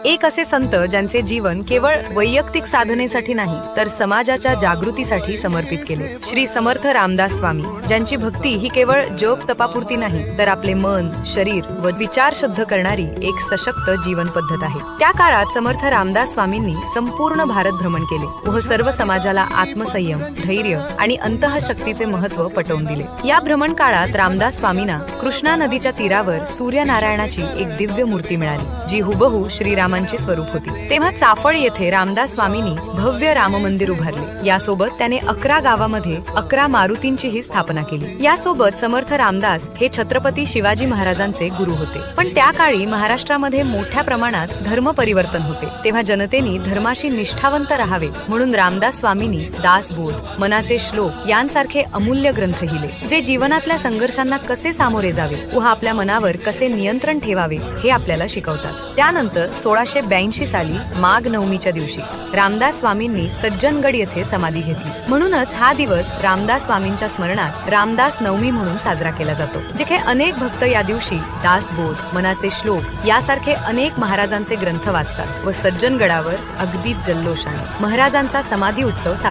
एक असे संत ज्यांचे जीवन केवळ वैयक्तिक साधनेसाठी नाही तर समाजाच्या जागृतीसाठी समर्पित केले. श्री समर्थ रामदास स्वामी, ज्यांची भक्ती ही केवळ जप तपापुरती नाही तर आपले मन, शरीर व विचार शुद्ध करणारी एक सशक्त जीवन पद्धत आहे. त्या काळात समर्थ रामदास स्वामींनी संपूर्ण भारत भ्रमण केले व सर्व समाजाला आत्मसंयम, धैर्य आणि अंतःशक्तीचे महत्त्व पटवून दिले. या भ्रमण काळात रामदास स्वामींना कृष्णा नदीच्या तीरावर सूर्यनारायणाची एक दिव्य मूर्ती मिळाली, जी हुबहू श्रीरामांचे स्वरूप होती. तेव्हा चाफळ येथे रामदास स्वामींनी भव्य राम मंदिर उभारले. यासोबत त्याने 11 गावामध्ये 11 मारुतींचीही स्थापना केली. यासोबत समर्थ रामदास हे छत्रपती शिवाजी महाराजांचे गुरु होते. पण त्या काळी महाराष्ट्रामध्ये मोठ्या प्रमाणात धर्म परिवर्तन होते. तेव्हा जनतेने धर्माशी निष्ठावंत राहावे म्हणून रामदास स्वामींनी दासबोध, मनाचे श्लोक यांसारखे अमूल्य ग्रंथ लिहिले, जे जीवनातल्या संघर्षांना कसे सामोरे जावे व आपल्या मनावर कसे नियंत्रण ठेवावे हे आपल्याला शिकवतात. त्यानंतर 1682 साली माघ नवमीच्या दिवशी रामदास स्वामींनी सज्जनगड येथे समाधी घेतली. म्हणूनच हा दिवस रामदास स्वामींच्या स्मरणात रामदास नवमी म्हणून साजरा केला जातो. जिथे अनेक भक्त या दिवशी दासबोध, मनाचे श्लोक यासारखे अनेक महाराजांचे ग्रंथ वाचतात व सज्जनगडावर अगदी जल्लोषाने महाराजांचा समाधी उत्सव